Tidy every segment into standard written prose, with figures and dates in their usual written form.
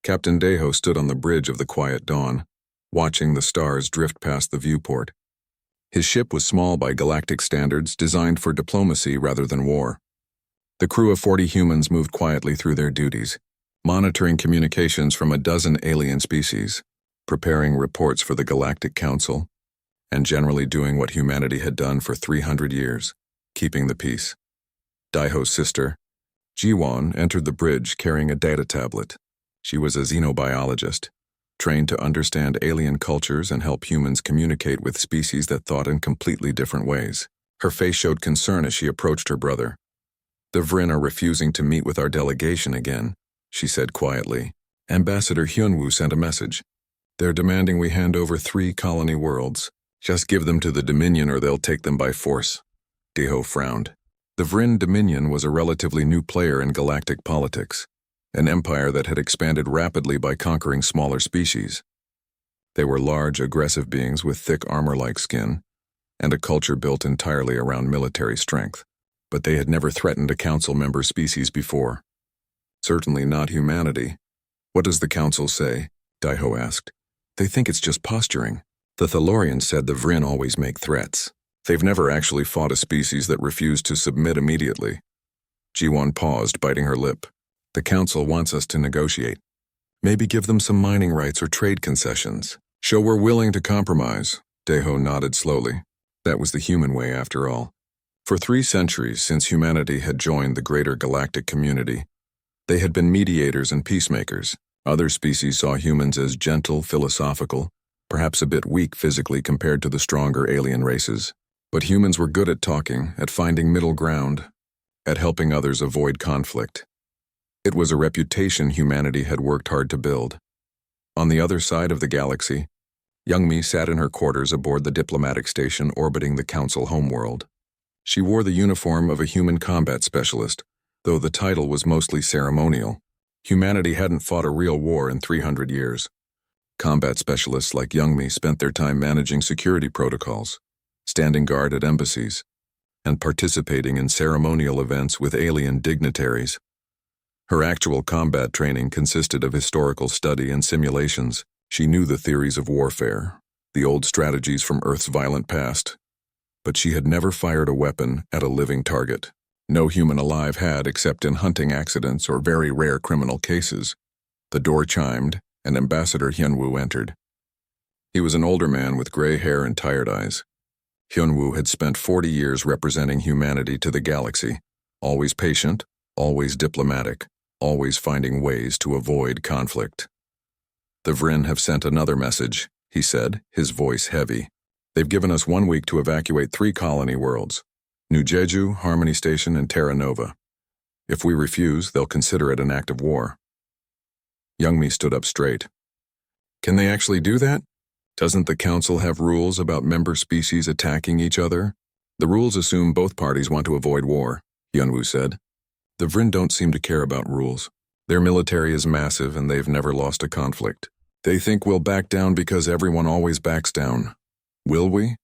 Captain Deho stood on the bridge of the quiet dawn, watching the stars drift past the viewport. His ship was small by galactic standards, designed for diplomacy rather than war. The crew of 40 humans moved quietly through their duties, monitoring communications from a dozen alien species, preparing reports for the Galactic Council, and generally doing what humanity had done for 300 years, keeping the peace. Daiho's sister, Jiwon, entered the bridge carrying a data tablet. She was a xenobiologist, trained to understand alien cultures and help humans communicate with species that thought in completely different ways. Her face showed concern as she approached her brother. "The Vrin are refusing to meet with our delegation again," she said quietly. "Ambassador Hyunwoo sent a message. They're demanding we hand over 3 colony worlds. Just give them to the Dominion or they'll take them by force." Deho frowned. The Vrin Dominion was a relatively new player in galactic politics, an empire that had expanded rapidly by conquering smaller species. They were large, aggressive beings with thick armor-like skin, and a culture built entirely around military strength. But they had never threatened a council member species before. Certainly not humanity. "What does the council say?" Daiho asked. "They think it's just posturing. The Thalorians said the Vrin always make threats. They've never actually fought a species that refused to submit immediately." Jiwon paused, biting her lip. "The council wants us to negotiate. Maybe give them some mining rights or trade concessions. Show we're willing to compromise." Deho nodded slowly. That was the human way, after all. For 3 centuries since humanity had joined the greater galactic community, they had been mediators and peacemakers. Other species saw humans as gentle, philosophical, perhaps a bit weak physically compared to the stronger alien races. But humans were good at talking, at finding middle ground, at helping others avoid conflict. It was a reputation humanity had worked hard to build. On the other side of the galaxy, Youngmi sat in her quarters aboard the diplomatic station orbiting the Council homeworld. She wore the uniform of a human combat specialist, though the title was mostly ceremonial. Humanity hadn't fought a real war in 300 years. Combat specialists like Youngmi spent their time managing security protocols, standing guard at embassies, and participating in ceremonial events with alien dignitaries. Her actual combat training consisted of historical study and simulations. She knew the theories of warfare, the old strategies from Earth's violent past, but she had never fired a weapon at a living target. No human alive had, except in hunting accidents or very rare criminal cases. The door chimed, and Ambassador Hyunwoo entered. He was an older man with gray hair and tired eyes. Hyunwoo had spent 40 years representing humanity to the galaxy, always patient, always diplomatic, always finding ways to avoid conflict. "The Vrin have sent another message," he said, his voice heavy. "They've given us 1 week to evacuate 3 colony worlds, New Jeju, Harmony Station, and Terra Nova. If we refuse, they'll consider it an act of war." Youngmi stood up straight. "Can they actually do that? Doesn't the Council have rules about member species attacking each other?" "The rules assume both parties want to avoid war," Hyunwoo said. "The Vrin don't seem to care about rules. Their military is massive and they've never lost a conflict. They think we'll back down because everyone always backs down." "Will we?"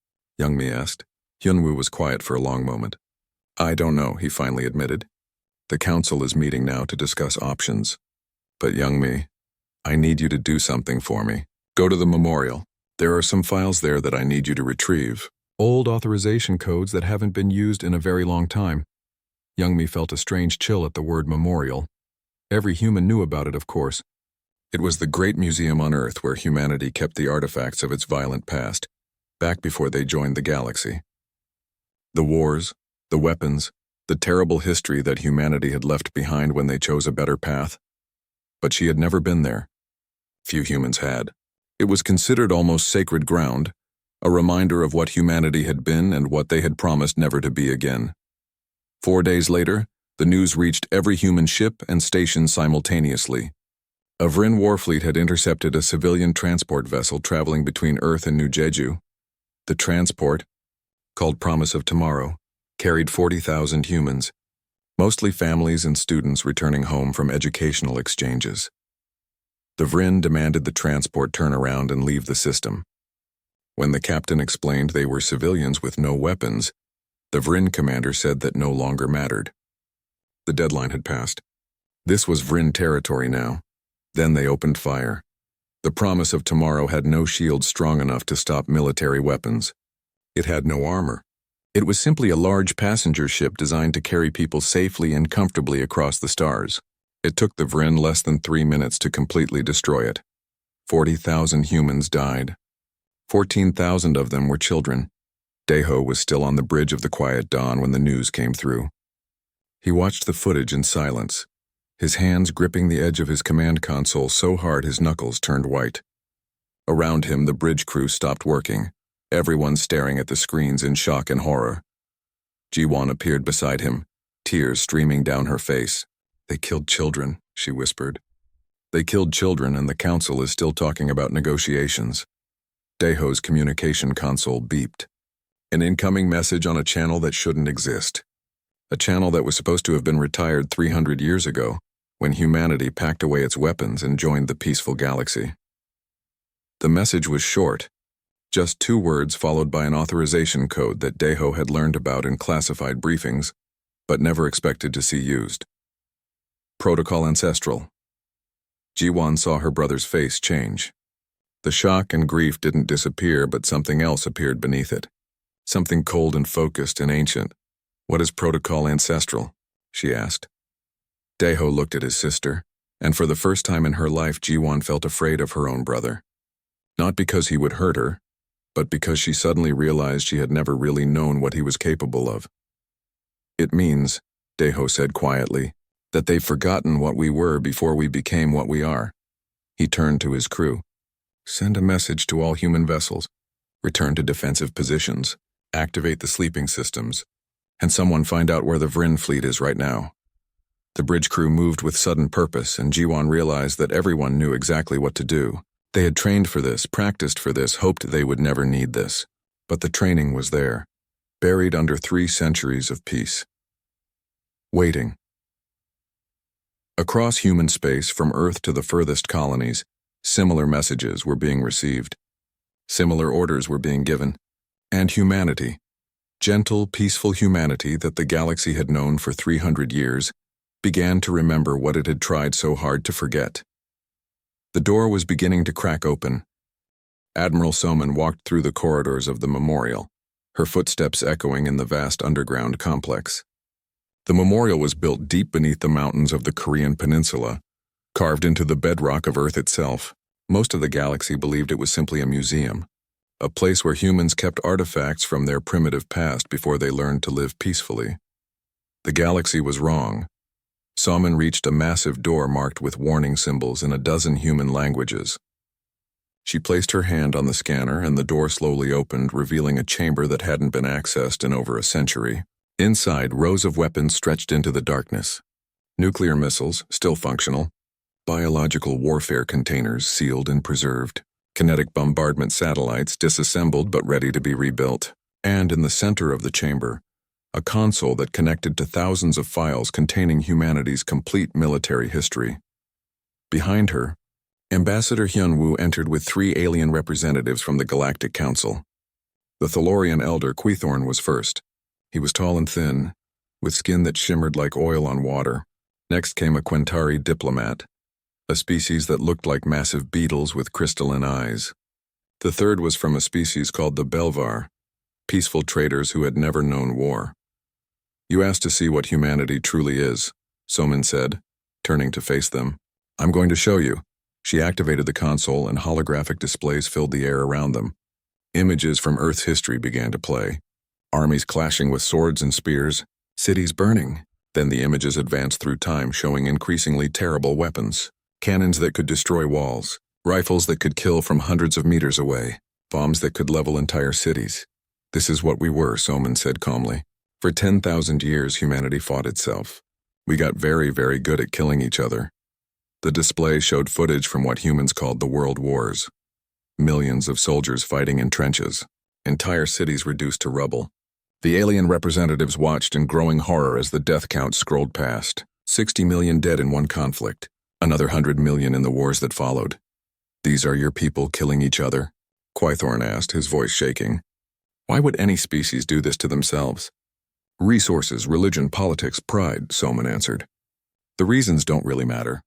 Youngmi asked. Hyunwoo was quiet for a long moment. "I don't know," he finally admitted. "The Council is meeting now to discuss options. But Youngmi, I need you to do something for me. Go to the memorial. There are some files there that I need you to retrieve. Old authorization codes that haven't been used in a very long time." Youngmi felt a strange chill at the word memorial. Every human knew about it, of course. It was the great museum on Earth where humanity kept the artifacts of its violent past, back before they joined the galaxy. The wars, the weapons, the terrible history that humanity had left behind when they chose a better path. But she had never been there. Few humans had. It was considered almost sacred ground, a reminder of what humanity had been and what they had promised never to be again. 4 days later, the news reached every human ship and station simultaneously. A Vrin warfleet had intercepted a civilian transport vessel traveling between Earth and New Jeju. The transport, called Promise of Tomorrow, carried 40,000 humans, mostly families and students returning home from educational exchanges. The Vrin demanded the transport turn around and leave the system. When the captain explained they were civilians with no weapons, the Vrin commander said that no longer mattered. The deadline had passed. This was Vrin territory now. Then they opened fire. The promise of tomorrow had no shields strong enough to stop military weapons. It had no armor. It was simply a large passenger ship designed to carry people safely and comfortably across the stars. It took the Vryn less than 3 minutes to completely destroy it. 40,000 humans died. 14,000 of them were children. Deho was still on the bridge of the Quiet Dawn when the news came through. He watched the footage in silence, his hands gripping the edge of his command console so hard his knuckles turned white. Around him, the bridge crew stopped working, everyone staring at the screens in shock and horror. Jiwan appeared beside him, tears streaming down her face. "They killed children," she whispered. "They killed children, and the council is still talking about negotiations." Deho's communication console beeped. An incoming message on a channel that shouldn't exist. A channel that was supposed to have been retired 300 years ago, when humanity packed away its weapons and joined the peaceful galaxy. The message was short, just 2 words followed by an authorization code that Deho had learned about in classified briefings, but never expected to see used. Protocol Ancestral. Jiwan saw her brother's face change. The shock and grief didn't disappear, but something else appeared beneath it. Something cold and focused and ancient. "What is Protocol Ancestral?" she asked. Deho looked at his sister, and for the first time in her life Jiwan felt afraid of her own brother. Not because he would hurt her, but because she suddenly realized she had never really known what he was capable of. "It means," Deho said quietly, "that they've forgotten what we were before we became what we are." He turned to his crew. "Send a message to all human vessels. Return to defensive positions. Activate the sleeping systems. And someone find out where the Vryn fleet is right now." The bridge crew moved with sudden purpose, and Jiwan realized that everyone knew exactly what to do. They had trained for this, practiced for this, hoped they would never need this. But the training was there, buried under 3 centuries of peace. Waiting. Across human space, from Earth to the furthest colonies, similar messages were being received. Similar orders were being given. And humanity, gentle, peaceful humanity that the galaxy had known for 300 years, began to remember what it had tried so hard to forget. The door was beginning to crack open. Admiral Soman walked through the corridors of the memorial, her footsteps echoing in the vast underground complex. The memorial was built deep beneath the mountains of the Korean peninsula, carved into the bedrock of Earth itself. Most of the galaxy believed it was simply a museum, a place where humans kept artifacts from their primitive past before they learned to live peacefully. The galaxy was wrong. Soman reached a massive door marked with warning symbols in a dozen human languages. She placed her hand on the scanner, and the door slowly opened, revealing a chamber that hadn't been accessed in over a century. Inside, rows of weapons stretched into the darkness. Nuclear missiles, still functional. Biological warfare containers, sealed and preserved. Kinetic bombardment satellites, disassembled but ready to be rebuilt. And in the center of the chamber, a console that connected to thousands of files containing humanity's complete military history. Behind her, Ambassador Hyun-woo entered with 3 alien representatives from the Galactic Council. The Thalorian elder Quaithorn was first. He was tall and thin, with skin that shimmered like oil on water. Next came a Quentari diplomat, a species that looked like massive beetles with crystalline eyes. The third was from a species called the Belvar, peaceful traders who had never known war. "You asked to see what humanity truly is," Soman said, turning to face them. "I'm going to show you." She activated the console, and holographic displays filled the air around them. Images from Earth's history began to play. Armies clashing with swords and spears, cities burning. Then the images advanced through time, showing increasingly terrible weapons. Cannons that could destroy walls, rifles that could kill from hundreds of meters away, bombs that could level entire cities. "This is what we were," Soman said calmly. "For 10,000 years, humanity fought itself. We got very, very good at killing each other." The display showed footage from what humans called the World Wars. Millions of soldiers fighting in trenches, entire cities reduced to rubble. The alien representatives watched in growing horror as the death count scrolled past. 60 million dead in one conflict, another 100 million in the wars that followed. "These are your people killing each other?" Quaithorn asked, his voice shaking. "Why would any species do this to themselves?" "Resources, religion, politics, pride," Soman answered. "The reasons don't really matter.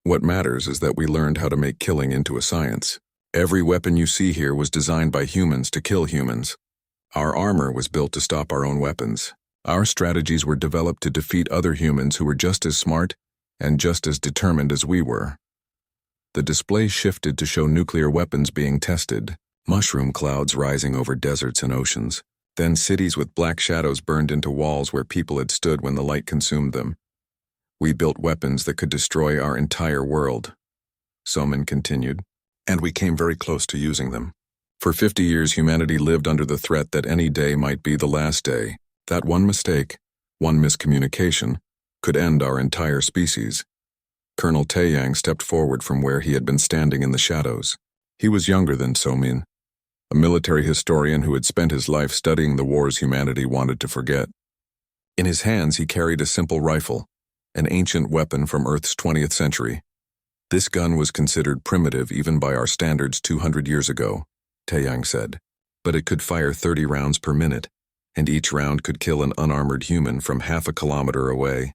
What matters is that we learned how to make killing into a science. Every weapon you see here was designed by humans to kill humans. Our armor was built to stop our own weapons. Our strategies were developed to defeat other humans who were just as smart and just as determined as we were. The display shifted to show nuclear weapons being tested, mushroom clouds rising over deserts and oceans, then cities with black shadows burned into walls where people had stood when the light consumed them. We built weapons that could destroy our entire world. Soman continued, and we came very close to using them. For 50 years, humanity lived under the threat that any day might be the last day, that one mistake, one miscommunication, could end our entire species. Colonel Taeyang stepped forward from where he had been standing in the shadows. He was younger than Somin, a military historian who had spent his life studying the wars humanity wanted to forget. In his hands, he carried a simple rifle, an ancient weapon from Earth's 20th century. This gun was considered primitive even by our standards 200 years ago, Taeyang said, but it could fire 30 rounds per minute, and each round could kill an unarmored human from half a kilometer away.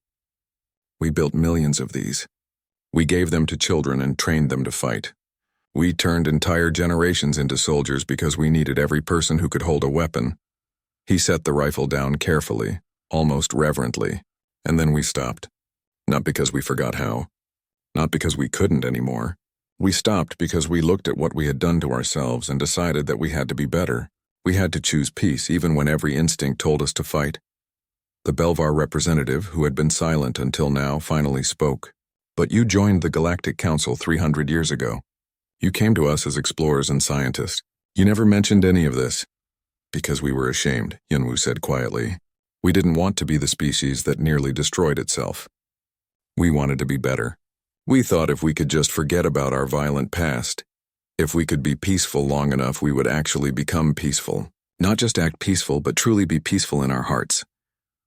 We built millions of these. We gave them to children and trained them to fight. We turned entire generations into soldiers because we needed every person who could hold a weapon. He set the rifle down carefully, almost reverently, and then we stopped. Not because we forgot how. Not because we couldn't anymore. We stopped because we looked at what we had done to ourselves and decided that we had to be better. We had to choose peace even when every instinct told us to fight. The Belvar representative, who had been silent until now, finally spoke. But you joined the Galactic Council 300 years ago. You came to us as explorers and scientists. You never mentioned any of this. Because we were ashamed, Yunwu said quietly. We didn't want to be the species that nearly destroyed itself. We wanted to be better. We thought if we could just forget about our violent past, if we could be peaceful long enough, we would actually become peaceful. Not just act peaceful, but truly be peaceful in our hearts.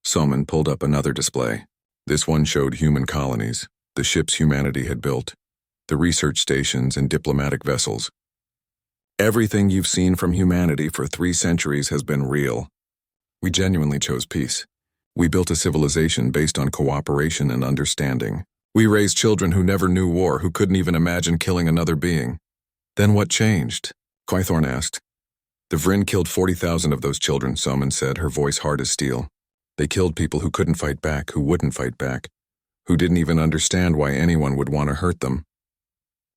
Soman pulled up another display. This one showed human colonies, the ships humanity had built, the research stations and diplomatic vessels. Everything you've seen from humanity for 3 centuries has been real. We genuinely chose peace. We built a civilization based on cooperation and understanding. We raised children who never knew war, who couldn't even imagine killing another being. Then what changed? Quaithorn asked. The Vryn killed 40,000 of those children, Soman said, her voice hard as steel. They killed people who couldn't fight back, who wouldn't fight back, who didn't even understand why anyone would want to hurt them.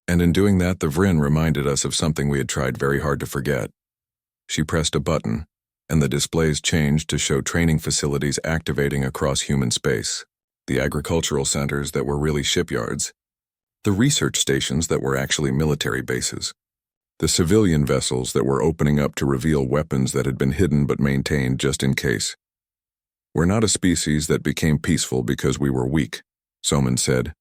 And in doing that, the Vryn reminded us of something we had tried very hard to forget. She pressed a button, and the displays changed to show training facilities activating across human space. The agricultural centers that were really shipyards. The research stations that were actually military bases. The civilian vessels that were opening up to reveal weapons that had been hidden but maintained just in case. We're not a species that became peaceful because we were weak, Soman said.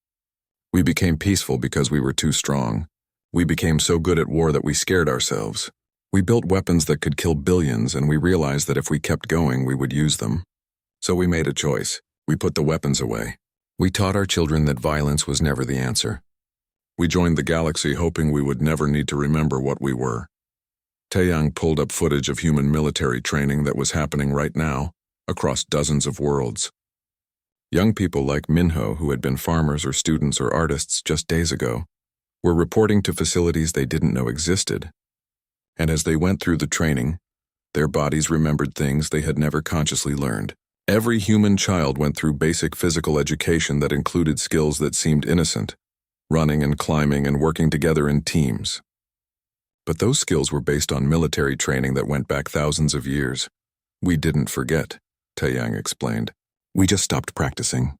We became peaceful because we were too strong. We became so good at war that we scared ourselves. We built weapons that could kill billions, and we realized that if we kept going, we would use them. So we made a choice. We put the weapons away. We taught our children that violence was never the answer. We joined the galaxy hoping we would never need to remember what we were. Taeyang pulled up footage of human military training that was happening right now, across dozens of worlds. Young people like Minho, who had been farmers or students or artists just days ago, were reporting to facilities they didn't know existed. And as they went through the training, their bodies remembered things they had never consciously learned. Every human child went through basic physical education that included skills that seemed innocent, running and climbing and working together in teams. But those skills were based on military training that went back thousands of years. We didn't forget, Taeyang explained. We just stopped practicing.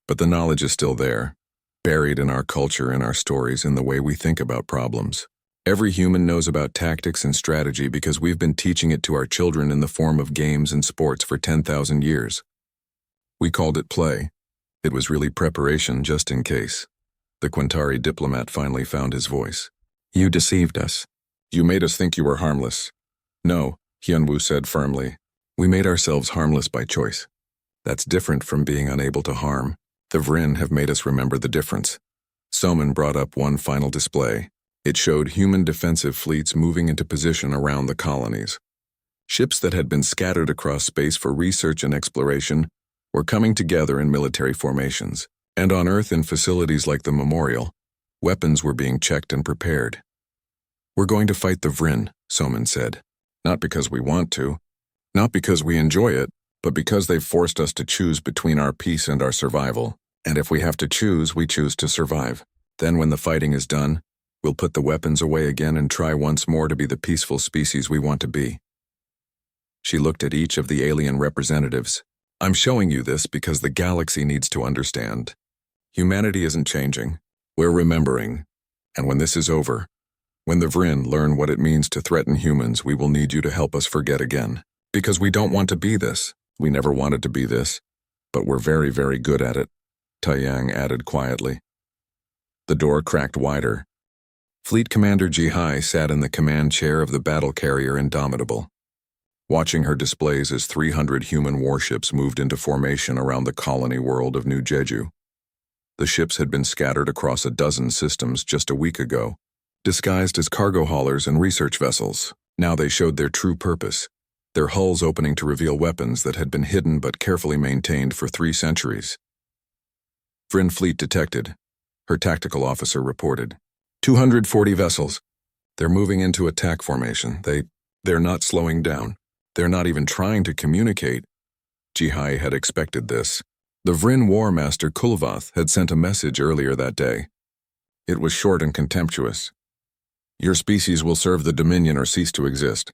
But the knowledge is still there, buried in our culture, in our stories, in the way we think about problems. Every human knows about tactics and strategy because we've been teaching it to our children in the form of games and sports for 10,000 years. We called it play. It was really preparation just in case. The Quintari diplomat finally found his voice. You deceived us. You made us think you were harmless. No, Hyunwoo said firmly. We made ourselves harmless by choice. That's different from being unable to harm. The Vryn have made us remember the difference. Soman brought up one final display. It showed human defensive fleets moving into position around the colonies. Ships that had been scattered across space for research and exploration were coming together in military formations. And on Earth, in facilities like the Memorial, Weapons were being checked and prepared. "We're going to fight the Vryn," Soman said. "Not because we want to, not because we enjoy it, but because they've forced us to choose between our peace and our survival. And if we have to choose, we choose to survive. Then when the fighting is done, we'll put the weapons away again and try once more to be the peaceful species we want to be." She looked at each of the alien representatives. "I'm showing you this because the galaxy needs to understand. Humanity isn't changing. We're remembering. And when this is over, when the Vryn learn what it means to threaten humans, we will need you to help us forget again. Because we don't want to be this. We never wanted to be this. But we're very, very good at it," Taiyang added quietly. The door cracked wider. Fleet Commander Jihai sat in the command chair of the battle carrier Indomitable, watching her displays as 300 human warships moved into formation around the colony world of New Jeju. The ships had been scattered across a dozen systems just a week ago, disguised as cargo haulers and research vessels. Now they showed their true purpose, their hulls opening to reveal weapons that had been hidden but carefully maintained for 3 centuries. Vryn fleet detected, her tactical officer reported. 240 vessels. They're moving into attack formation. They're not slowing down. They're not even trying to communicate. Jihai had expected this. The Vryn War Master Kulvath had sent a message earlier that day. It was short and contemptuous. "Your species will serve the Dominion or cease to exist.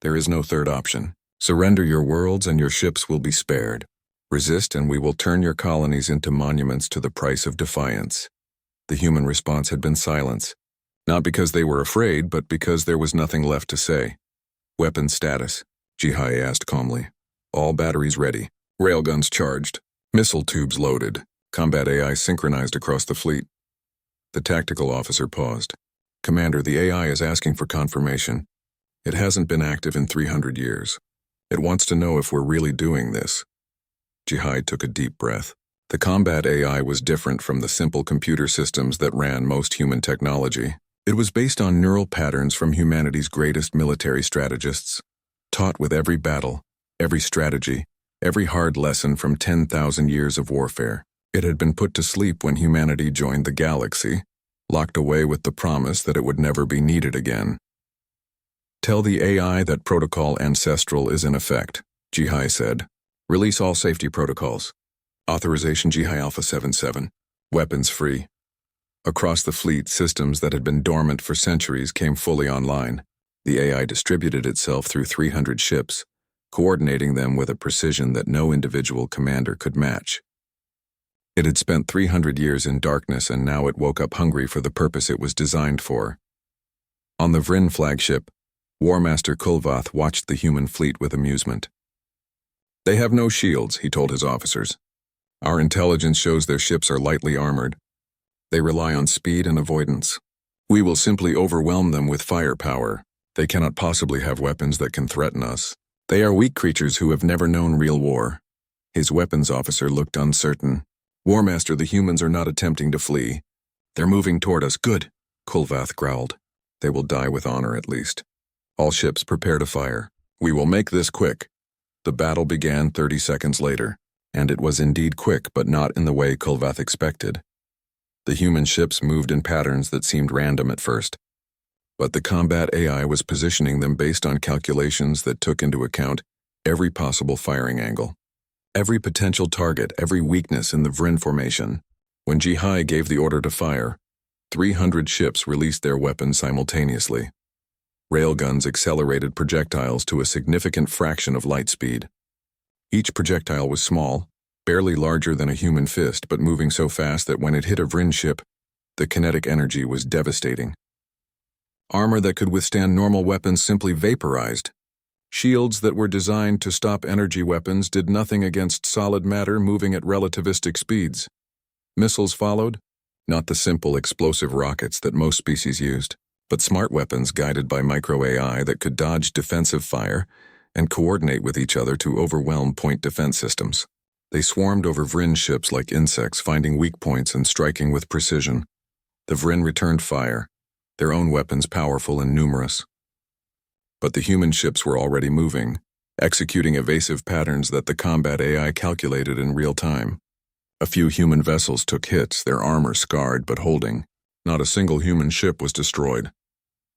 There is no third option. Surrender your worlds and your ships will be spared. Resist and we will turn your colonies into monuments to the price of defiance." The human response had been silence, not because they were afraid, but because there was nothing left to say. "Weapon status," Jihai asked calmly. "All batteries ready. Railguns charged. Missile tubes loaded. Combat AI synchronized across the fleet." The tactical officer paused. "Commander, the AI is asking for confirmation. It hasn't been active in 300 years. It wants to know if we're really doing this." Jihai took a deep breath. The combat AI was different from the simple computer systems that ran most human technology. It was based on neural patterns from humanity's greatest military strategists, taught with every battle, every strategy, every hard lesson from 10,000 years of warfare. It had been put to sleep when humanity joined the galaxy, locked away with the promise that it would never be needed again. "Tell the AI that Protocol Ancestral is in effect," Jihai said. "Release all safety protocols. Authorization Jihai Alpha 77. Weapons free." Across the fleet, systems that had been dormant for centuries came fully online. The AI distributed itself through 300 ships, coordinating them with a precision that no individual commander could match. It had spent 300 years in darkness and now it woke up hungry for the purpose it was designed for. On the Vryn flagship, War Master Kulvath watched the human fleet with amusement. "They have no shields," he told his officers. "Our intelligence shows their ships are lightly armored. They rely on speed and avoidance. We will simply overwhelm them with firepower. They cannot possibly have weapons that can threaten us. They are weak creatures who have never known real war." His weapons officer looked uncertain. "War Master, the humans are not attempting to flee. They're moving toward us." "Good," Kulvath growled. "They will die with honor at least. All ships prepare to fire. We will make this quick." The battle began 30 seconds later, and it was indeed quick, but not in the way Kulvath expected. The human ships moved in patterns that seemed random at first, but the combat AI was positioning them based on calculations that took into account every possible firing angle, every potential target, every weakness in the Vryn formation. When Jihai gave the order to fire, 300 ships released their weapons simultaneously. Railguns accelerated projectiles to a significant fraction of light speed. Each projectile was small, barely larger than a human fist, but moving so fast that when it hit a Vryn ship, the kinetic energy was devastating. Armor that could withstand normal weapons simply vaporized. Shields that were designed to stop energy weapons did nothing against solid matter moving at relativistic speeds. Missiles followed, not the simple explosive rockets that most species used, but smart weapons guided by micro-AI that could dodge defensive fire and coordinate with each other to overwhelm point defense systems. They swarmed over Vryn ships like insects, finding weak points and striking with precision. The Vryn returned fire, their own weapons powerful and numerous. But the human ships were already moving, executing evasive patterns that the combat AI calculated in real time. A few human vessels took hits, their armor scarred but holding. Not a single human ship was destroyed.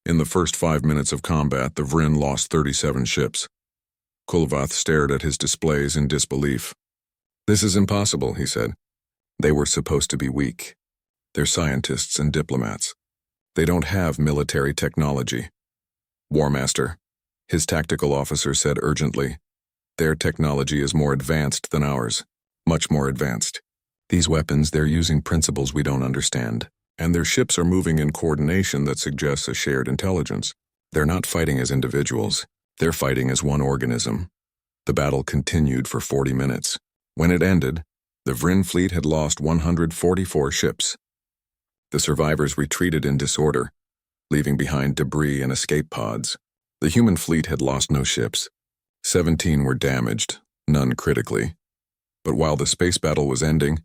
In the first 5 minutes of combat, the Vryn lost 37 ships. Kulvath stared at his displays in disbelief. "This is impossible," he said. "They were supposed to be weak. They're scientists and diplomats. They don't have military technology." "War Master," his tactical officer said urgently, "their technology is more advanced than ours. Much more advanced. These weapons, they're using principles we don't understand. And their ships are moving in coordination that suggests a shared intelligence. They're not fighting as individuals. They're fighting as one organism." The battle continued for 40 minutes. When it ended, the Vryn fleet had lost 144 ships. The survivors retreated in disorder, leaving behind debris and escape pods. The human fleet had lost no ships. 17 were damaged, none critically. But while the space battle was ending,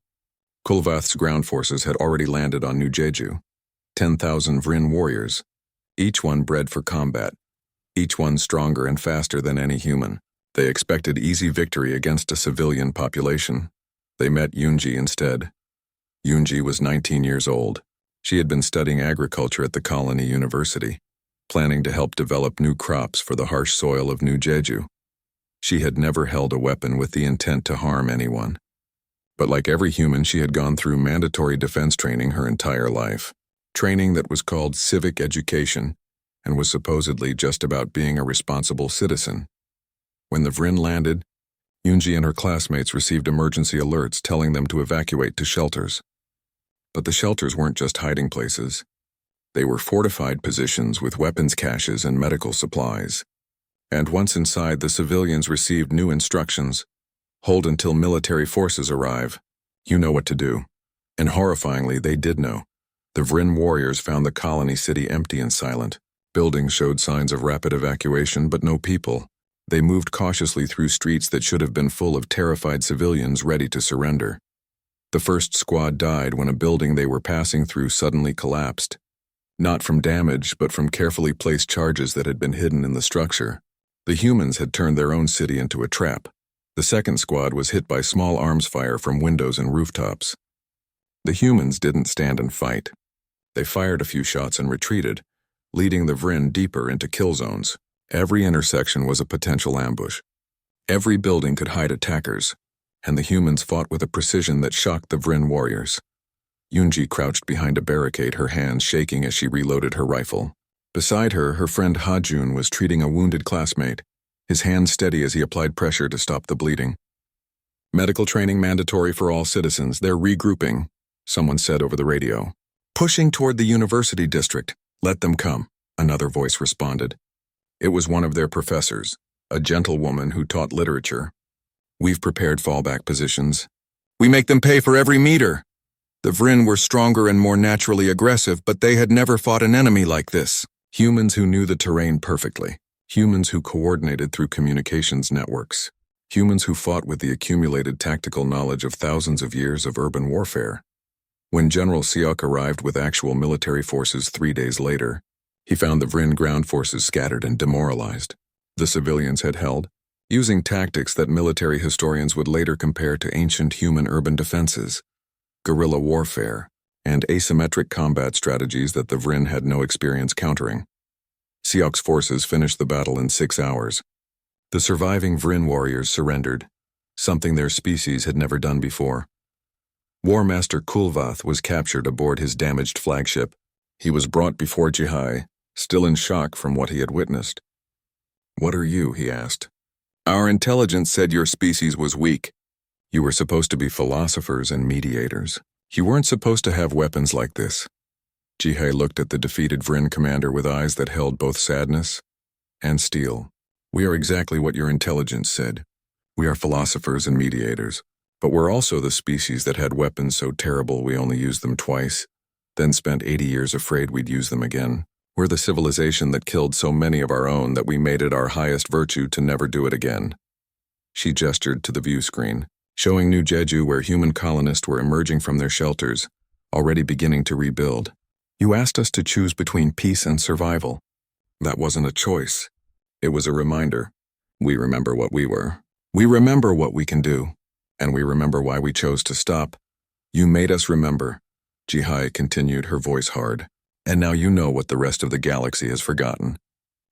Kulvath's ground forces had already landed on New Jeju. 10,000 Vryn warriors, each one bred for combat, each one stronger and faster than any human. They expected easy victory against a civilian population. They met Yunji instead. Yunji was 19 years old. She had been studying agriculture at the colony university, planning to help develop new crops for the harsh soil of New Jeju. She had never held a weapon with the intent to harm anyone. But like every human, she had gone through mandatory defense training her entire life. Training that was called civic education and was supposedly just about being a responsible citizen. When the Vryn landed, Yunji and her classmates received emergency alerts telling them to evacuate to shelters. But the shelters weren't just hiding places. They were fortified positions with weapons caches and medical supplies. And once inside, the civilians received new instructions. Hold until military forces arrive. You know what to do. And horrifyingly, they did know. The Vryn warriors found the colony city empty and silent. Buildings showed signs of rapid evacuation, but no people. They moved cautiously through streets that should have been full of terrified civilians ready to surrender. The first squad died when a building they were passing through suddenly collapsed. Not from damage, but from carefully placed charges that had been hidden in the structure. The humans had turned their own city into a trap. The second squad was hit by small arms fire from windows and rooftops. The humans didn't stand and fight. They fired a few shots and retreated, leading the Vryn deeper into kill zones. Every intersection was a potential ambush. Every building could hide attackers, and the humans fought with a precision that shocked the Vryn warriors. Yunji crouched behind a barricade, her hands shaking as she reloaded her rifle. Beside her, her friend Hajun was treating a wounded classmate, his hands steady as he applied pressure to stop the bleeding. "Medical training mandatory for all citizens. They're regrouping," someone said over the radio. "Pushing toward the university district. Let them come," another voice responded. It was one of their professors, a gentlewoman who taught literature. "We've prepared fallback positions. We make them pay for every meter." The Vryn were stronger and more naturally aggressive, but they had never fought an enemy like this. Humans who knew the terrain perfectly. Humans who coordinated through communications networks. Humans who fought with the accumulated tactical knowledge of thousands of years of urban warfare. When General Siok arrived with actual military forces 3 days later, he found the Vryn ground forces scattered and demoralized. The civilians had held, using tactics that military historians would later compare to ancient human urban defenses, guerrilla warfare, and asymmetric combat strategies that the Vryn had no experience countering. Siok's forces finished the battle in 6 hours. The surviving Vryn warriors surrendered, something their species had never done before. War Master Kulvath was captured aboard his damaged flagship. He was brought before Jihai, still in shock from what he had witnessed. "What are you?" he asked. "Our intelligence said your species was weak. You were supposed to be philosophers and mediators. You weren't supposed to have weapons like this." Jihai looked at the defeated Vryn commander with eyes that held both sadness and steel. "We are exactly what your intelligence said. We are philosophers and mediators, but we're also the species that had weapons so terrible we only used them twice, then spent 80 years afraid we'd use them again. We're the civilization that killed so many of our own that we made it our highest virtue to never do it again." She gestured to the view screen, showing New Jeju where human colonists were emerging from their shelters, already beginning to rebuild. "You asked us to choose between peace and survival. That wasn't a choice. It was a reminder. We remember what we were. We remember what we can do. And we remember why we chose to stop. You made us remember, Jihai continued, her voice hard. And now you know what the rest of the galaxy has forgotten.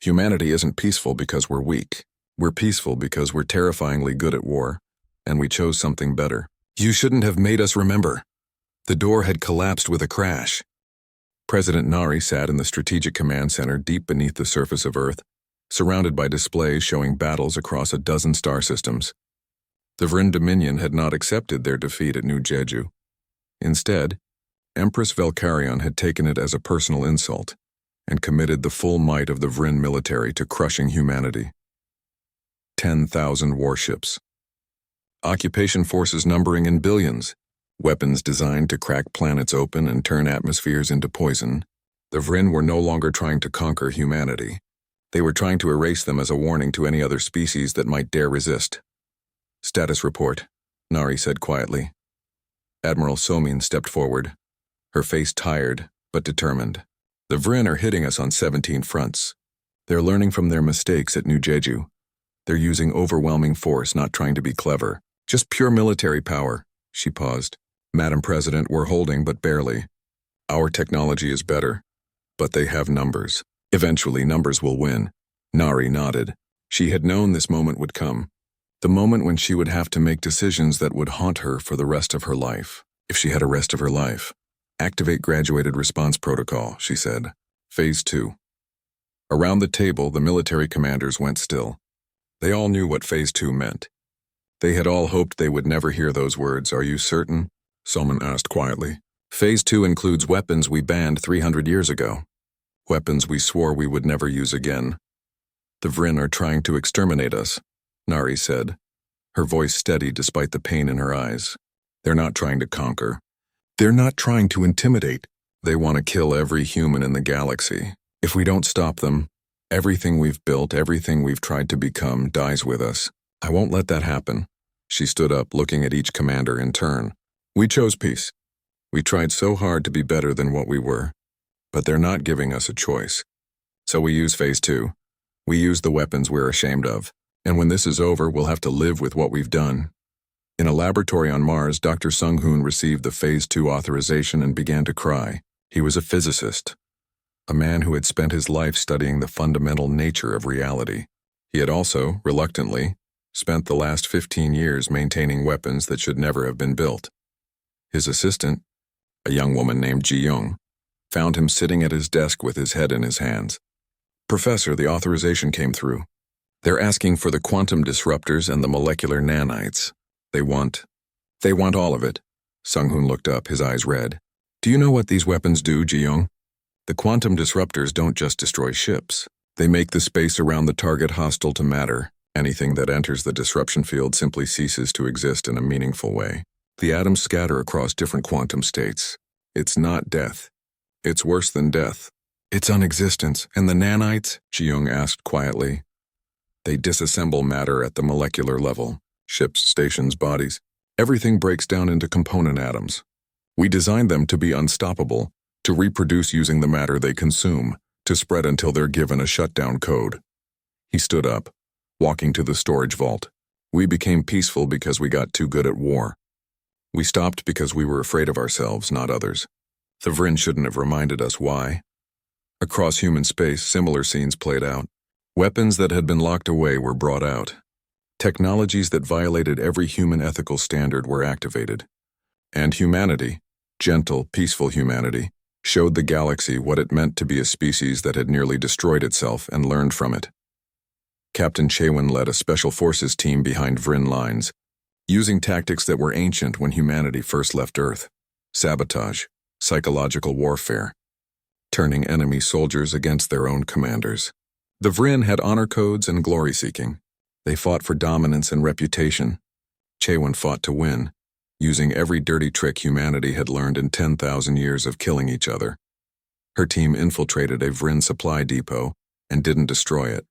Humanity isn't peaceful because we're weak. We're peaceful because we're terrifyingly good at war, and we chose something better. You shouldn't have made us remember. The door had collapsed with a crash. President Nari sat in the Strategic Command Center deep beneath the surface of Earth, surrounded by displays showing battles across a dozen star systems. The Vryn Dominion had not accepted their defeat at New Jeju. Instead, Empress Velkarion had taken it as a personal insult and committed the full might of the Vryn military to crushing humanity. 10,000 warships. Occupation forces numbering in billions. Weapons designed to crack planets open and turn atmospheres into poison. The Vryn were no longer trying to conquer humanity. They were trying to erase them as a warning to any other species that might dare resist. Status report, Nari said quietly. Admiral Somin stepped forward, her face tired but determined. The Vryn are hitting us on 17 fronts. They're learning from their mistakes at New Jeju. They're using overwhelming force, not trying to be clever. Just pure military power. She paused. Madam President, we're holding, but barely. Our technology is better, but they have numbers. Eventually, numbers will win. Nari nodded. She had known this moment would come. The moment when she would have to make decisions that would haunt her for the rest of her life. If she had a rest of her life. Activate graduated response protocol, she said. Phase 2. Around the table, the military commanders went still. They all knew what Phase 2 meant. They had all hoped they would never hear those words. Are you certain? Someone asked quietly. Phase 2 includes weapons we banned 300 years ago. Weapons we swore we would never use again. The Vryn are trying to exterminate us, Nari said, her voice steady despite the pain in her eyes. They're not trying to conquer. They're not trying to intimidate. They want to kill every human in the galaxy. If we don't stop them, everything we've built, everything we've tried to become, dies with us. I won't let that happen. She stood up, looking at each commander in turn. We chose peace. We tried so hard to be better than what we were, but they're not giving us a choice. So we use Phase 2. We use the weapons we're ashamed of. And when this is over, we'll have to live with what we've done. In a laboratory on Mars, Dr. Sung-hoon received the Phase 2 authorization and began to cry. He was a physicist, a man who had spent his life studying the fundamental nature of reality. He had also, reluctantly, spent the last 15 years maintaining weapons that should never have been built. His assistant, a young woman named Ji-young, found him sitting at his desk with his head in his hands. Professor, the authorization came through. They're asking for the quantum disruptors and the molecular nanites. They want all of it. Sung-hoon looked up, his eyes red. Do you know what these weapons do, Ji-young? The quantum disruptors don't just destroy ships. They make the space around the target hostile to matter. Anything that enters the disruption field simply ceases to exist in a meaningful way. The atoms scatter across different quantum states. It's not death. It's worse than death. It's unexistence. And the nanites? Ji-young asked quietly. They disassemble matter at the molecular level. Ships, stations, bodies. Everything breaks down into component atoms. We designed them to be unstoppable, to reproduce using the matter they consume, to spread until they're given a shutdown code. He stood up, walking to the storage vault. We became peaceful because we got too good at war. We stopped because we were afraid of ourselves, not others. The Vryn shouldn't have reminded us why. Across human space, similar scenes played out. Weapons that had been locked away were brought out. Technologies that violated every human ethical standard were activated. And humanity, gentle, peaceful humanity, showed the galaxy what it meant to be a species that had nearly destroyed itself and learned from it. Captain Chaewon led a special forces team behind Vryn lines, using tactics that were ancient when humanity first left Earth. Sabotage, psychological warfare, turning enemy soldiers against their own commanders. The Vryn had honor codes and glory-seeking. They fought for dominance and reputation. Chaewon fought to win, using every dirty trick humanity had learned in 10,000 years of killing each other. Her team infiltrated a Vryn supply depot and didn't destroy it.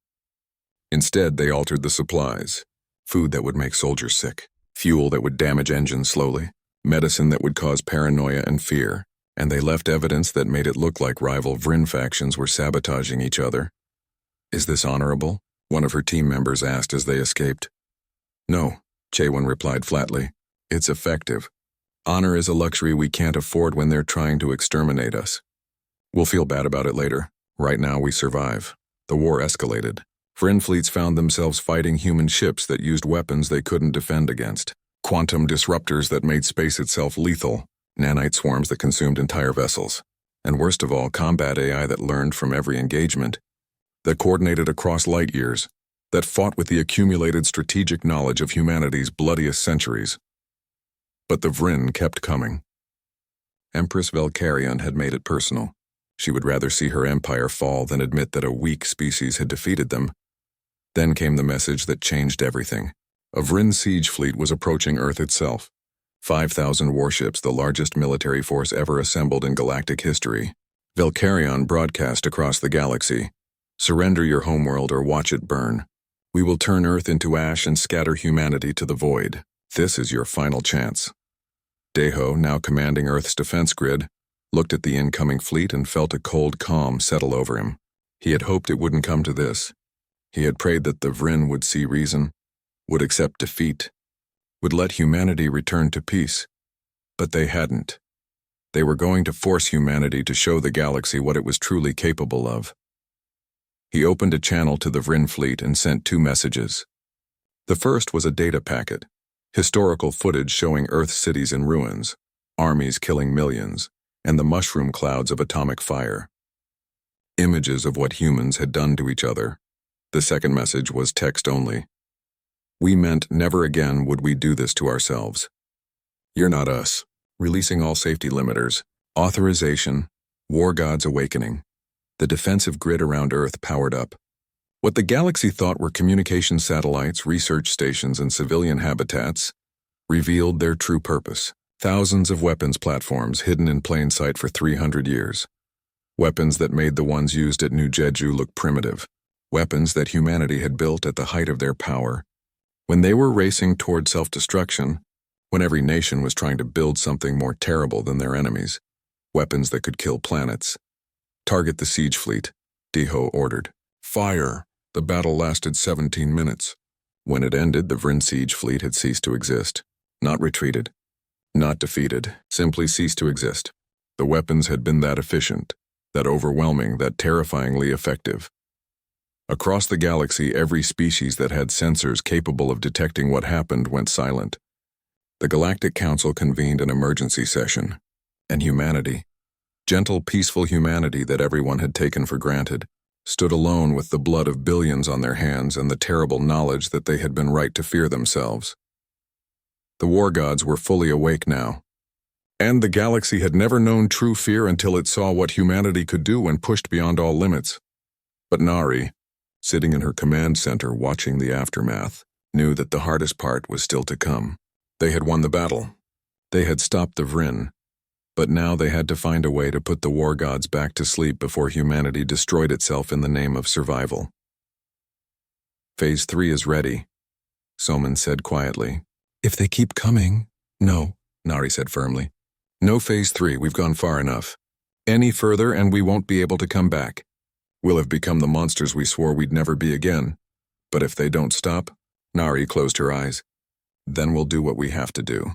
Instead, they altered the supplies. Food that would make soldiers sick, fuel that would damage engines slowly, medicine that would cause paranoia and fear, and they left evidence that made it look like rival Vryn factions were sabotaging each other. Is this honorable? One of her team members asked as they escaped. No, Chaewon replied flatly. It's effective. Honor is a luxury we can't afford when they're trying to exterminate us. We'll feel bad about it later. Right now we survive. The war escalated. Vryn fleets found themselves fighting human ships that used weapons they couldn't defend against. Quantum disruptors that made space itself lethal. Nanite swarms that consumed entire vessels. And worst of all, combat AI that learned from every engagement. That coordinated across light years. That fought with the accumulated strategic knowledge of humanity's bloodiest centuries. But the Vryn kept coming. Empress Valkyrion had made it personal. She would rather see her empire fall than admit that a weak species had defeated them. Then came the message that changed everything. A Vryn siege fleet was approaching Earth itself. 5,000 warships, the largest military force ever assembled in galactic history. Valkyrion broadcast across the galaxy. Surrender your homeworld or watch it burn. We will turn Earth into ash and scatter humanity to the void. This is your final chance. Deho, now commanding Earth's defense grid, looked at the incoming fleet and felt a cold calm settle over him. He had hoped it wouldn't come to this. He had prayed that the Vryn would see reason, would accept defeat, would let humanity return to peace. But they hadn't. They were going to force humanity to show the galaxy what it was truly capable of. He opened a channel to the Vryn fleet and sent 2 messages. The first was a data packet, historical footage showing Earth cities in ruins, armies killing millions, and the mushroom clouds of atomic fire. Images of what humans had done to each other. The second message was text only. We meant never again would we do this to ourselves. You're not us. Releasing all safety limiters. Authorization. War gods awakening. The defensive grid around Earth powered up. What the galaxy thought were communication satellites, research stations, and civilian habitats revealed their true purpose. Thousands of weapons platforms hidden in plain sight for 300 years. Weapons that made the ones used at New Jeju look primitive. Weapons that humanity had built at the height of their power. When they were racing toward self-destruction, when every nation was trying to build something more terrible than their enemies. Weapons that could kill planets. Target the siege fleet, Deho ordered. Fire! The battle lasted 17 minutes. When it ended, the Vryn siege fleet had ceased to exist. Not retreated. Not defeated. Simply ceased to exist. The weapons had been that efficient, that overwhelming, that terrifyingly effective. Across the galaxy, every species that had sensors capable of detecting what happened went silent. The Galactic Council convened an emergency session. And humanity, gentle, peaceful humanity that everyone had taken for granted, stood alone with the blood of billions on their hands and the terrible knowledge that they had been right to fear themselves. The war gods were fully awake now. And the galaxy had never known true fear until it saw what humanity could do when pushed beyond all limits. But Nari, sitting in her command center watching the aftermath, knew that the hardest part was still to come. They had won the battle. They had stopped the Vryn. But now they had to find a way to put the war gods back to sleep before humanity destroyed itself in the name of survival. Phase 3 is ready, Soman said quietly. If they keep coming. No, Nari said firmly. No Phase 3, we've gone far enough. Any further and we won't be able to come back. We'll have become the monsters we swore we'd never be again. But if they don't stop, Nari closed her eyes. Then we'll do what we have to do.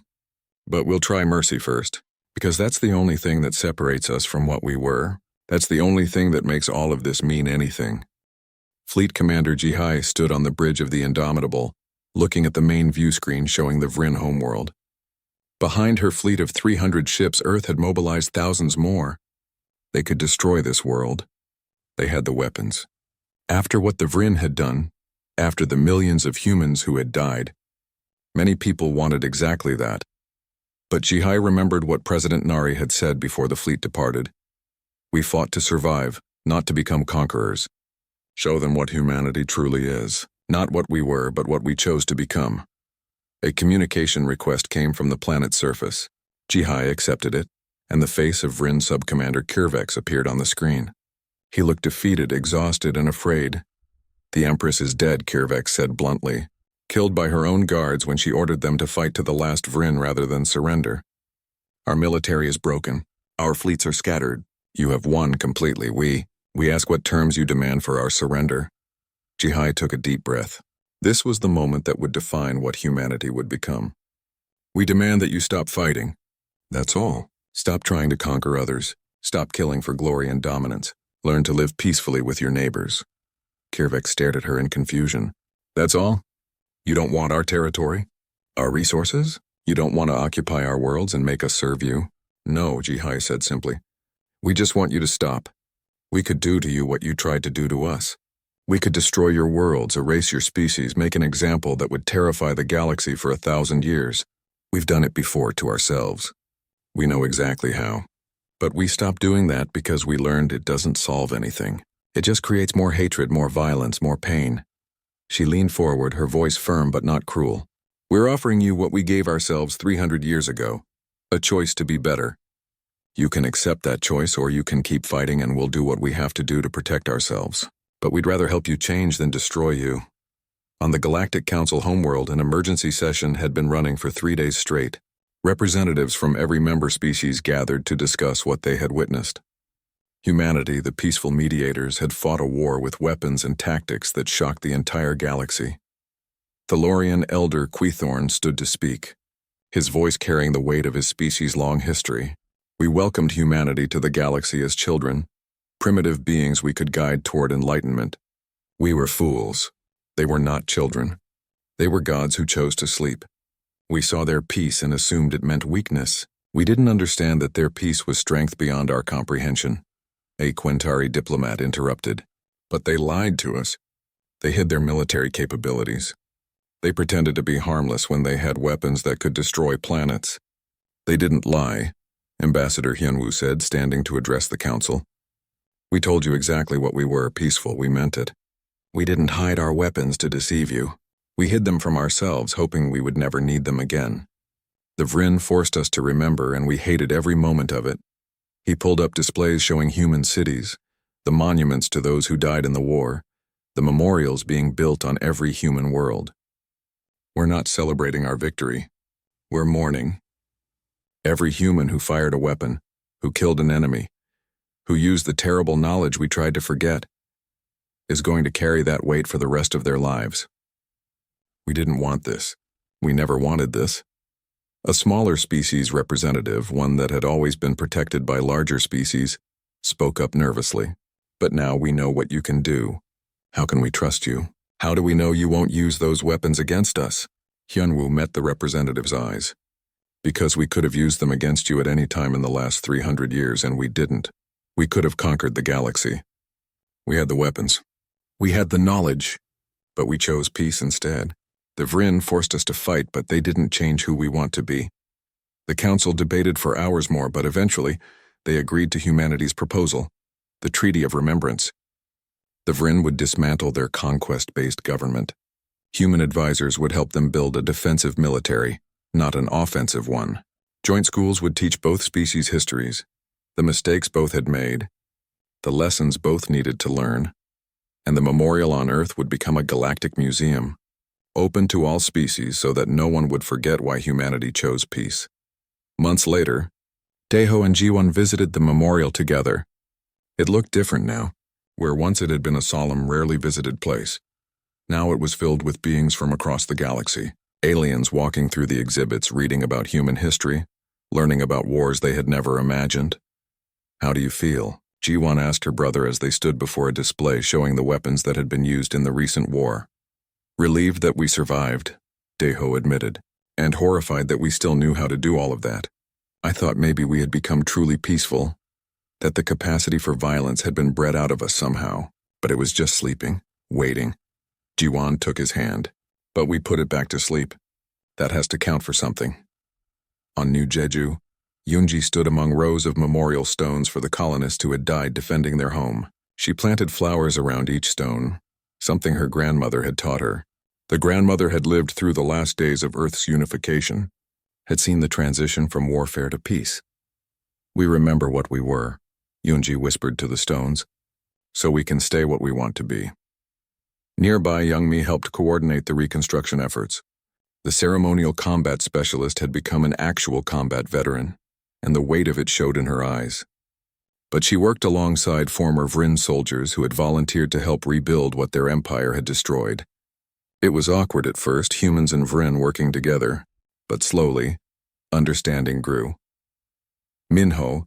But we'll try mercy first. Because that's the only thing that separates us from what we were. That's the only thing that makes all of this mean anything. Fleet Commander Jihai stood on the bridge of the Indomitable, looking at the main view screen showing the Vryn homeworld. Behind her fleet of 300 ships, Earth had mobilized thousands more. They could destroy this world. They had the weapons. After what the Vryn had done, after the millions of humans who had died, many people wanted exactly that. But Jihai remembered what President Nari had said before the fleet departed. We fought to survive, not to become conquerors. Show them what humanity truly is, not what we were, but what we chose to become. A communication request came from the planet's surface. Jihai accepted it, and the face of Vryn Subcommander Kirvex appeared on the screen. He looked defeated, exhausted, and afraid. The Empress is dead, Kirvex said bluntly. Killed by her own guards when she ordered them to fight to the last Vryn rather than surrender. Our military is broken. Our fleets are scattered. You have won completely. We ask what terms you demand for our surrender. Jihai took a deep breath. This was the moment that would define what humanity would become. We demand that you stop fighting. That's all. Stop trying to conquer others. Stop killing for glory and dominance. Learn to live peacefully with your neighbors. Kirvek stared at her in confusion. That's all? You don't want our territory? Our resources? You don't want to occupy our worlds and make us serve you? No, Jihai said simply. We just want you to stop. We could do to you what you tried to do to us. We could destroy your worlds, erase your species, make an example that would terrify the galaxy for 1,000 years. We've done it before to ourselves. We know exactly how. But we stopped doing that because we learned it doesn't solve anything. It just creates more hatred, more violence, more pain. She leaned forward, her voice firm but not cruel. We're offering you what we gave ourselves 300 years ago. A choice to be better. You can accept that choice or you can keep fighting and we'll do what we have to do to protect ourselves. But we'd rather help you change than destroy you. On the Galactic Council homeworld, an emergency session had been running for 3 days straight. Representatives from every member species gathered to discuss what they had witnessed. Humanity, the peaceful mediators, had fought a war with weapons and tactics that shocked the entire galaxy. Thalorian Elder Quethorn stood to speak, his voice carrying the weight of his species' long history. We welcomed humanity to the galaxy as children, primitive beings we could guide toward enlightenment. We were fools. They were not children. They were gods who chose to sleep. We saw their peace and assumed it meant weakness. We didn't understand that their peace was strength beyond our comprehension. A Quintari diplomat interrupted. But they lied to us. They hid their military capabilities. They pretended to be harmless when they had weapons that could destroy planets. They didn't lie, Ambassador Hyunwoo said, standing to address the council. We told you exactly what we were, peaceful, we meant it. We didn't hide our weapons to deceive you. We hid them from ourselves, hoping we would never need them again. The Vryn forced us to remember, and we hated every moment of it. He pulled up displays showing human cities, the monuments to those who died in the war, the memorials being built on every human world. We're not celebrating our victory. We're mourning. Every human who fired a weapon, who killed an enemy, who used the terrible knowledge we tried to forget, is going to carry that weight for the rest of their lives. We didn't want this. We never wanted this. A smaller species representative, one that had always been protected by larger species, spoke up nervously. But now we know what you can do. How can we trust you? How do we know you won't use those weapons against us? Hyunwoo met the representative's eyes. Because we could have used them against you at any time in the last 300 years, and we didn't. We could have conquered the galaxy. We had the weapons. We had the knowledge. But we chose peace instead. The Vryn forced us to fight, but they didn't change who we want to be. The council debated for hours more, but eventually, they agreed to humanity's proposal, the Treaty of Remembrance. The Vryn would dismantle their conquest-based government. Human advisors would help them build a defensive military, not an offensive one. Joint schools would teach both species' histories, the mistakes both had made, the lessons both needed to learn, and the memorial on Earth would become a galactic museum, open to all species so that no one would forget why humanity chose peace. Months later, Daeho and Jiwon visited the memorial together. It looked different now. Where once it had been a solemn, rarely visited place, now it was filled with beings from across the galaxy, aliens walking through the exhibits, reading about human history, learning about wars they had never imagined. How do you feel? Jiwon asked her brother as they stood before a display showing the weapons that had been used in the recent war. Relieved that we survived, Daeho admitted, and horrified that we still knew how to do all of that. I thought maybe we had become truly peaceful, that the capacity for violence had been bred out of us somehow, but it was just sleeping, waiting. Jiwon took his hand. But we put it back to sleep. That has to count for something. On New Jeju, Yoonji stood among rows of memorial stones for the colonists who had died defending their home. She planted flowers around each stone, something her grandmother had taught her. The grandmother had lived through the last days of Earth's unification, had seen the transition from warfare to peace. We remember what we were, Yoonji whispered to the stones, so we can stay what we want to be. Nearby, Youngmi helped coordinate the reconstruction efforts. The ceremonial combat specialist had become an actual combat veteran, and the weight of it showed in her eyes. But she worked alongside former Vryn soldiers who had volunteered to help rebuild what their empire had destroyed. It was awkward at first, humans and Vryn working together, but slowly, understanding grew. Minho,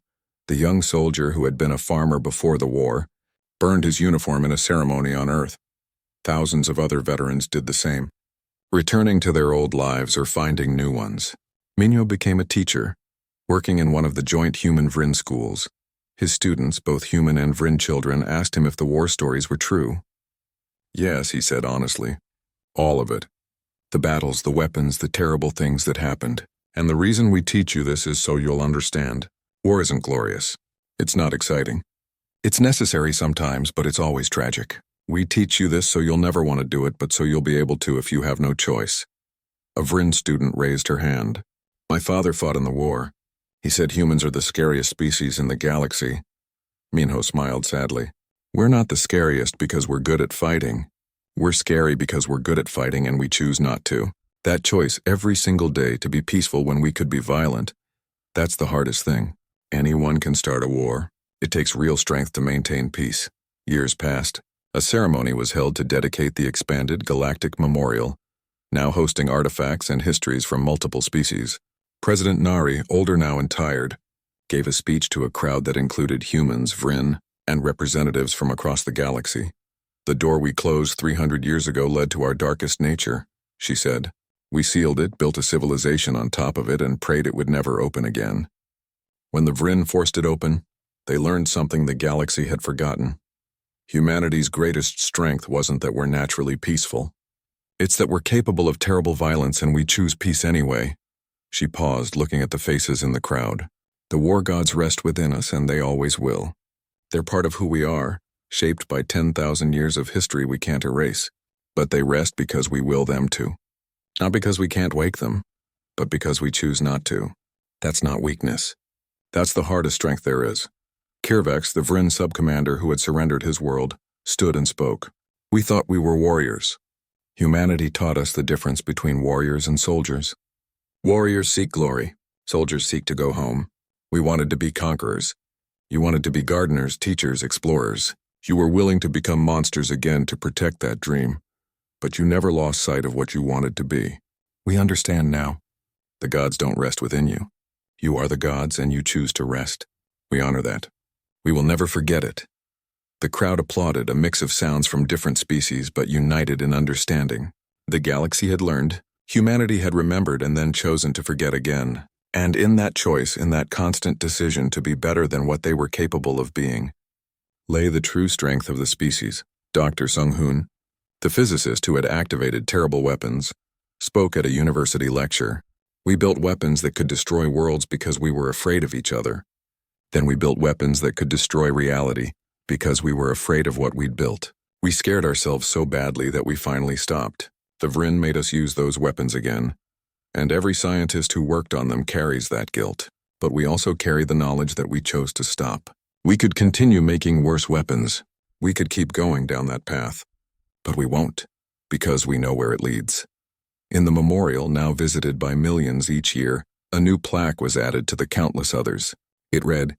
the young soldier who had been a farmer before the war, burned his uniform in a ceremony on Earth. Thousands of other veterans did the same, returning to their old lives or finding new ones. Minho became a teacher, working in one of the joint human-Vrin schools. His students, both human and Vrin children, asked him if the war stories were true. Yes, he said honestly. All of it. The battles, the weapons, the terrible things that happened. And the reason we teach you this is so you'll understand. War isn't glorious. It's not exciting. It's necessary sometimes, but it's always tragic. We teach you this so you'll never want to do it, but so you'll be able to if you have no choice. A Vrin student raised her hand. My father fought in the war. He said humans are the scariest species in the galaxy. Minho smiled sadly. We're not the scariest because we're good at fighting. We're scary because we're good at fighting and we choose not to. That choice every single day to be peaceful when we could be violent, that's the hardest thing. Anyone can start a war. It takes real strength to maintain peace. Years passed. A ceremony was held to dedicate the expanded Galactic Memorial, now hosting artifacts and histories from multiple species. President Nari, older now and tired, gave a speech to a crowd that included humans, Vrin, and representatives from across the galaxy. The door we closed 300 years ago led to our darkest nature, she said. We sealed it, built a civilization on top of it, and prayed it would never open again. When the Vrin forced it open, they learned something the galaxy had forgotten. Humanity's greatest strength wasn't that we're naturally peaceful. It's that we're capable of terrible violence and we choose peace anyway. She paused, looking at the faces in the crowd. The war gods rest within us, and they always will. They're part of who we are, shaped by 10,000 years of history we can't erase. But they rest because we will them to. Not because we can't wake them, but because we choose not to. That's not weakness. That's the hardest strength there is. Kirvex, the Vrin sub-commander who had surrendered his world, stood and spoke. We thought we were warriors. Humanity taught us the difference between warriors and soldiers. Warriors seek glory. Soldiers seek to go home. We wanted to be conquerors. You wanted to be gardeners, teachers, explorers. You were willing to become monsters again to protect that dream. But you never lost sight of what you wanted to be. We understand now. The gods don't rest within you. You are the gods and you choose to rest. We honor that. We will never forget it. The crowd applauded, a mix of sounds from different species but united in understanding. The galaxy had learned, humanity had remembered and then chosen to forget again. And in that choice, in that constant decision to be better than what they were capable of being, lay the true strength of the species. Dr. Sung-hoon, the physicist who had activated terrible weapons, spoke at a university lecture. We built weapons that could destroy worlds because we were afraid of each other. Then we built weapons that could destroy reality because we were afraid of what we'd built. We scared ourselves so badly that we finally stopped. The Vrin made us use those weapons again. And every scientist who worked on them carries that guilt. But we also carry the knowledge that we chose to stop. We could continue making worse weapons. We could keep going down that path. But we won't, because we know where it leads. In the memorial, now visited by millions each year, a new plaque was added to the countless others. It read,